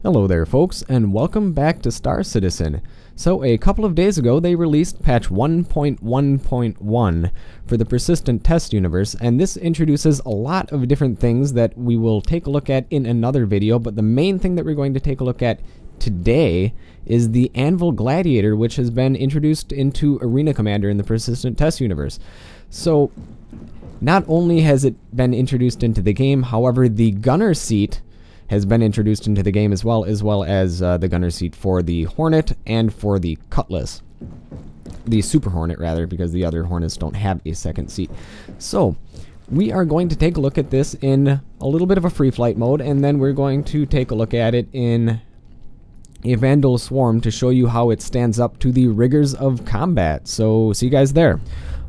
Hello there folks, and welcome back to Star Citizen. So a couple of days ago they released patch 1.1.1 for the persistent test universe, and this introduces a lot of different things that we will take a look at in another video, but the main thing that we're going to take a look at today is the Anvil Gladiator, which has been introduced into Arena Commander in the persistent test universe. So not only has it been introduced into the game, however the gunner seat has been introduced into the game as well as the gunner seat for the Hornet and for the Cutlass. The Super Hornet, rather, because the other Hornets don't have a second seat. So, we are going to take a look at this in a little bit of a free flight mode, and then we're going to take a look at it in a Vandal Swarm to show you how it stands up to the rigors of combat. So, see you guys there.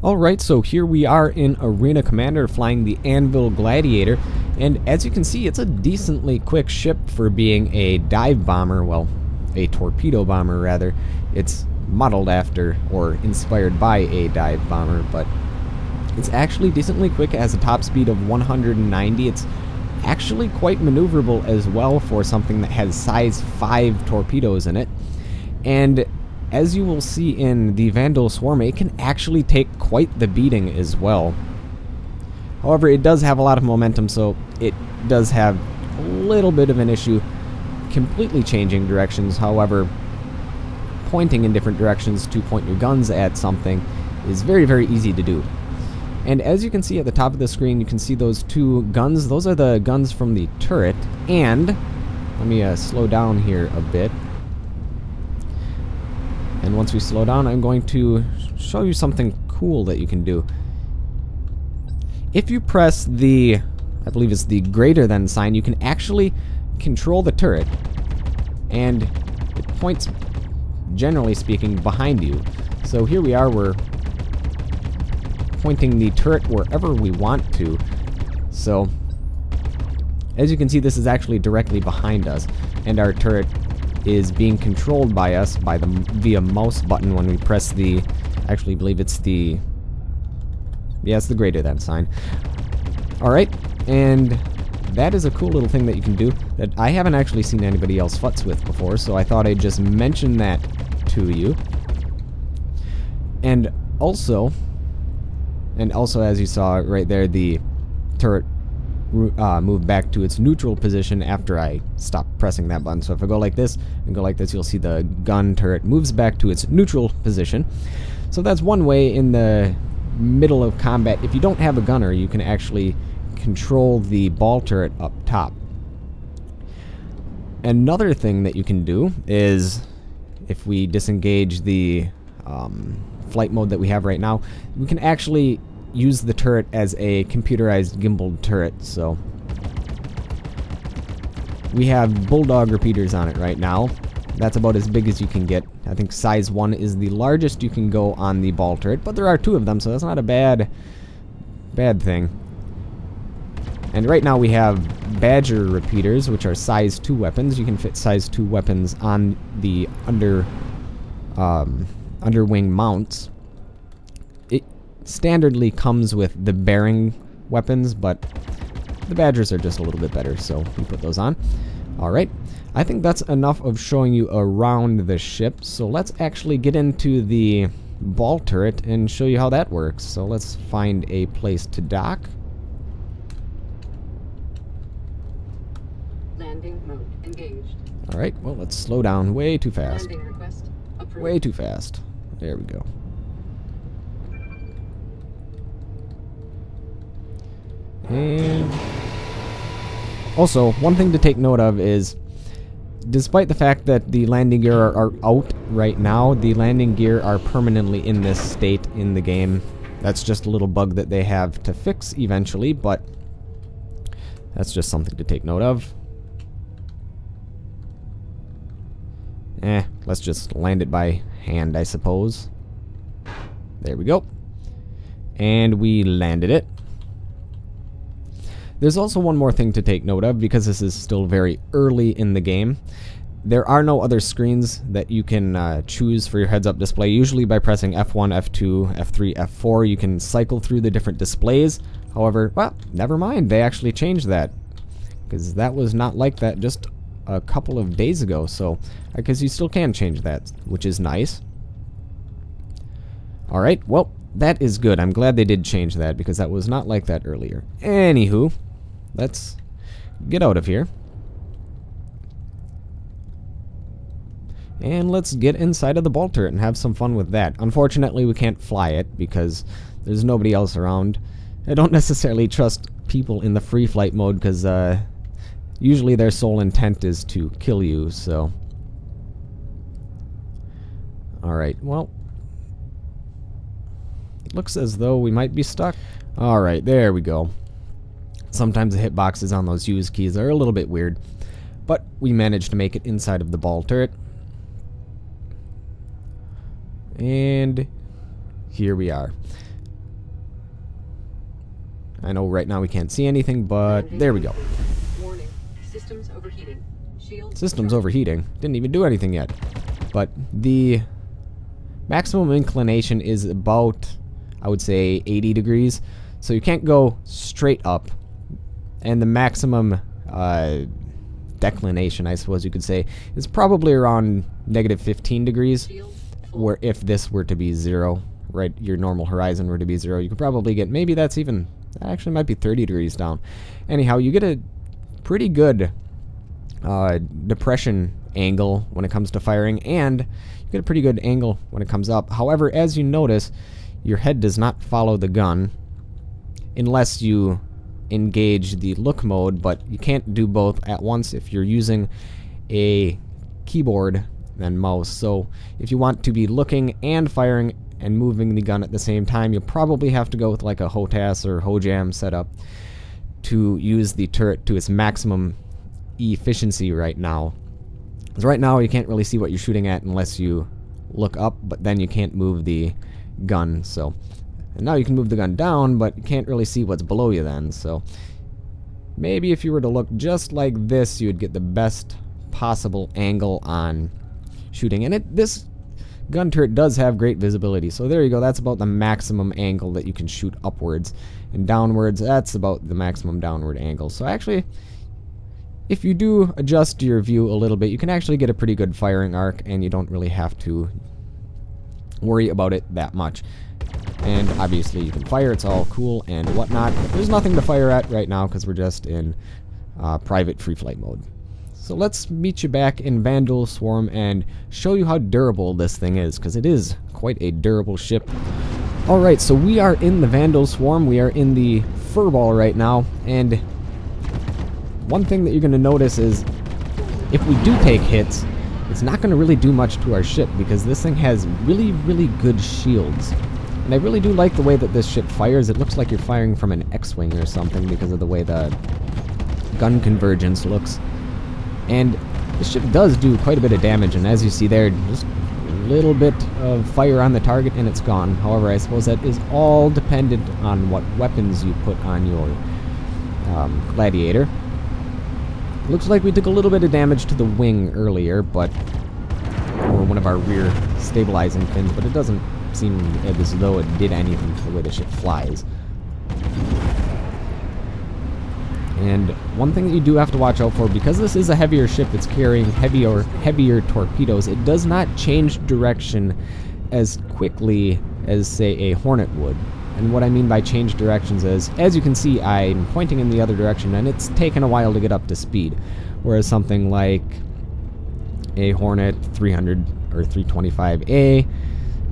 Alright, so here we are in Arena Commander flying the Anvil Gladiator, and as you can see, it's a decently quick ship for being a dive bomber, well, a torpedo bomber rather. It's modeled after or inspired by a dive bomber, but it's actually decently quick. It has a top speed of 190. It's actually quite maneuverable as well for something that has size 5 torpedoes in it, and as you will see in the Vandal Swarm, it can actually take quite the beating as well. However, it does have a lot of momentum, so it does have a little bit of an issue completely changing directions. However, pointing in different directions to point your guns at something is very, very easy to do. And as you can see at the top of the screen, you can see those two guns. Those are the guns from the turret. And let me slow down here a bit. And once we slow down, I'm going to show you something cool that you can do. If you press the, I believe it's the greater than sign, you can actually control the turret. And it points, generally speaking, behind you. So here we are, we're pointing the turret wherever we want to. So, as you can see, this is actually directly behind us. And our turret is being controlled by us via mouse button when we press the, actually believe it's the, yeah, it's the greater than sign. Alright, and that is a cool little thing that you can do that I haven't actually seen anybody else futz with before, so I thought I'd just mention that to you. And also as you saw right there, the turret move back to its neutral position after I stop pressing that button. So if I go like this and go like this, you'll see the gun turret moves back to its neutral position. So that's one way in the middle of combat. If you don't have a gunner, you can actually control the ball turret up top. Another thing that you can do is, if we disengage the flight mode that we have right now, we can actually use the turret as a computerized gimbaled turret. So we have bulldog repeaters on it right now. That's about as big as you can get. I think size 1 is the largest you can go on the ball turret, but there are 2 of them, so that's not a bad thing. And right now we have Badger repeaters, which are size 2 weapons. You can fit size 2 weapons on the underwing mounts. Standardly comes with the bearing weapons, but the Badgers are just a little bit better, so we put those on. Alright, I think that's enough of showing you around the ship, so let's actually get into the ball turret and show you how that works. So let's find a place to dock. Landing mode engaged. Alright, well, let's slow down way too fast. Landing request approved. Way too fast. There we go. And also, one thing to take note of is, despite the fact that the landing gear are out right now, the landing gear are permanently in this state in the game. That's just a little bug that they have to fix eventually, but that's just something to take note of. Let's just land it by hand, I suppose. There we go. And we landed it. There's also one more thing to take note of, because this is still very early in the game. There are no other screens that you can choose for your heads-up display. Usually by pressing F1, F2, F3, F4, you can cycle through the different displays. However, well, never mind. They actually changed that, because that was not like that just a couple of days ago, so I guess you still can change that, which is nice. Alright, well, that is good. I'm glad they did change that, because that was not like that earlier. Anywho, let's get out of here. And let's get inside of the ball turret and have some fun with that. Unfortunately, we can't fly it, because there's nobody else around. I don't necessarily trust people in the free flight mode, because usually their sole intent is to kill you, so... Alright, well... looks as though we might be stuck. Alright, there we go. Sometimes the hitboxes on those use keys are a little bit weird, but we managed to make it inside of the ball turret. And here we are. I know right now we can't see anything, but there we go. Warning. Systems overheating. Shield Systems overheating. Didn't even do anything yet. But the maximum inclination is about, I would say, 80 degrees. So you can't go straight up. And the maximum declination, I suppose you could say, is probably around negative 15 degrees. Where if this were to be 0, right, your normal horizon were to be 0, you could probably get, maybe that's even, that actually might be 30 degrees down. Anyhow, you get a pretty good depression angle when it comes to firing, and you get a pretty good angle when it comes up. However, as you notice, your head does not follow the gun unless you engage the look mode, but you can't do both at once if you're using a keyboard and mouse. So if you want to be looking and firing and moving the gun at the same time, you'll probably have to go with like a HOTAS or HOJAM setup to use the turret to its maximum efficiency right now. Because right now you can't really see what you're shooting at unless you look up, but then you can't move the gun. So, and now you can move the gun down, but you can't really see what's below you then. So maybe if you were to look just like this, you would get the best possible angle on shooting. And this gun turret does have great visibility, so there you go. That's about the maximum angle that you can shoot upwards, and downwards, that's about the maximum downward angle. So actually, if you do adjust your view a little bit, you can actually get a pretty good firing arc, and you don't really have to worry about it that much. And obviously you can fire, it's all cool and whatnot, but there's nothing to fire at right now because we're just in private free flight mode. So let's meet you back in Vandal Swarm and show you how durable this thing is, because it is quite a durable ship. Alright, so we are in the Vandal Swarm. We are in the furball right now, and one thing that you're going to notice is if we do take hits, it's not going to really do much to our ship, because this thing has really, really good shields. And I really do like the way that this ship fires. It looks like you're firing from an X-Wing or something because of the way the gun convergence looks. And the ship does do quite a bit of damage, and as you see there, just a little bit of fire on the target and it's gone. However, I suppose that is all dependent on what weapons you put on your Gladiator. Looks like we took a little bit of damage to the wing earlier, or one of our rear stabilizing fins, but it doesn't seem as though it did anything to the way the ship flies. And one thing that you do have to watch out for, because this is a heavier ship, it's carrying heavier torpedoes, it does not change direction as quickly as, say, a Hornet would. And what I mean by change directions is, as you can see, I'm pointing in the other direction, and it's taken a while to get up to speed. Whereas something like a Hornet 300 or 325A,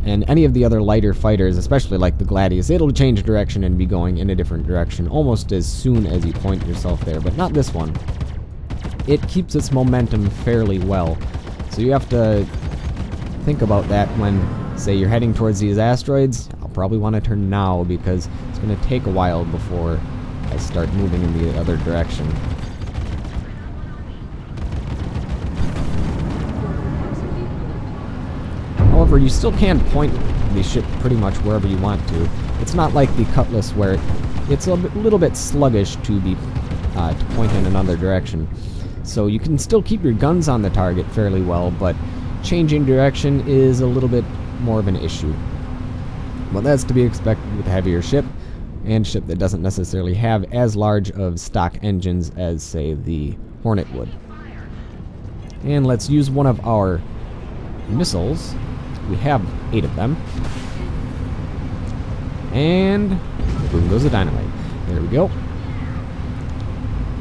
and any of the other lighter fighters, especially like the Gladius, it'll change direction and be going in a different direction almost as soon as you point yourself there, but not this one. It keeps its momentum fairly well. So you have to think about that when, say, you're heading towards these asteroids. I'll probably want to turn now because it's going to take a while before I start moving in the other direction. However, you still can point the ship pretty much wherever you want to. It's not like the Cutlass where it's a little bit sluggish to be to point in another direction. So you can still keep your guns on the target fairly well, but changing direction is a little bit more of an issue. Well, that's to be expected with a heavier ship, and ship that doesn't necessarily have as large of stock engines as, say, the Hornet would. And let's use one of our missiles. We have 8 of them. And boom goes the dynamite. There we go.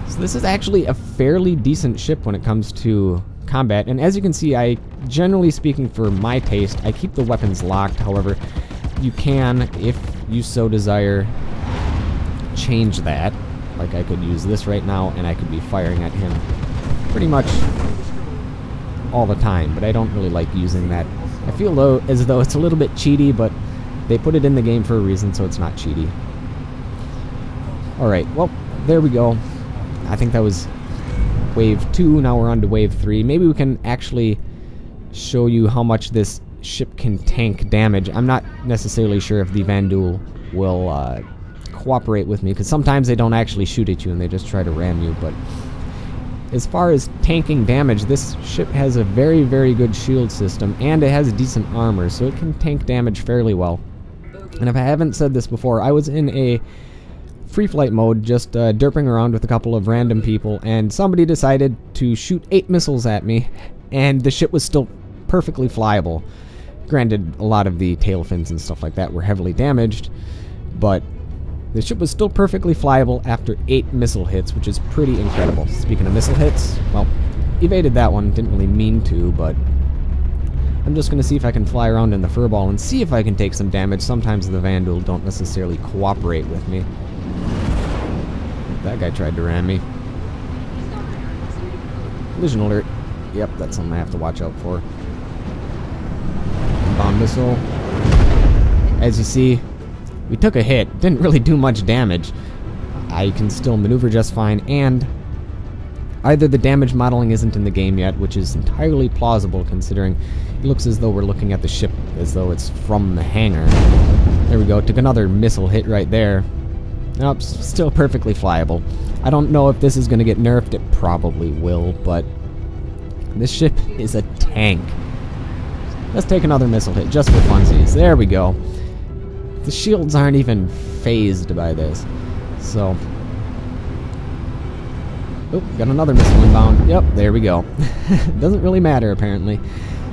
So this is actually a fairly decent ship when it comes to combat. And as you can see, I, generally speaking for my taste, I keep the weapons locked. However, you can, if you so desire, change that. Like I could use this right now and I could be firing at him pretty much all the time, but I don't really like using that. I feel as though it's a little bit cheaty, but they put it in the game for a reason, so it's not cheaty. Alright, well, there we go. I think that was wave 2, now we're on to wave 3. Maybe we can actually show you how much this ship can tank damage. I'm not necessarily sure if the Vandal will cooperate with me, because sometimes they don't actually shoot at you and they just try to ram you, but as far as tanking damage, this ship has a very, very good shield system, and it has decent armor, so it can tank damage fairly well. And if I haven't said this before, I was in a free flight mode, just derping around with a couple of random people, and somebody decided to shoot 8 missiles at me, and the ship was still perfectly flyable. Granted, a lot of the tail fins and stuff like that were heavily damaged, but the ship was still perfectly flyable after 8 missile hits, which is pretty incredible. Speaking of missile hits, well, evaded that one. Didn't really mean to, but I'm just going to see if I can fly around in the furball and see if I can take some damage. Sometimes the Vandal don't necessarily cooperate with me. That guy tried to ram me. Collision alert. Yep, that's something I have to watch out for. Bomb missile. As you see, we took a hit, didn't really do much damage. I can still maneuver just fine, and either the damage modeling isn't in the game yet, which is entirely plausible considering it looks as though we're looking at the ship as though it's from the hangar. There we go, took another missile hit right there. Nope, still perfectly flyable. I don't know if this is going to get nerfed, it probably will, but this ship is a tank. Let's take another missile hit just for funsies. There we go. The shields aren't even phased by this. So, oh, got another missile inbound. Yep, there we go. Doesn't really matter, apparently.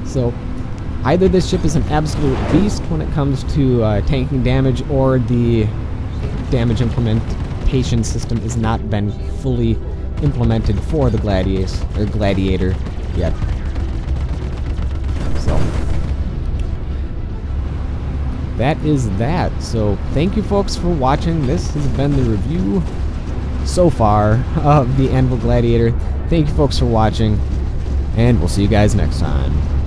So, either this ship is an absolute beast when it comes to tanking damage, or the damage implementation system has not been fully implemented for the Gladiator yet. So, that is that. So thank you folks for watching. This has been the review so far of the Anvil Gladiator. Thank you folks for watching, and we'll see you guys next time.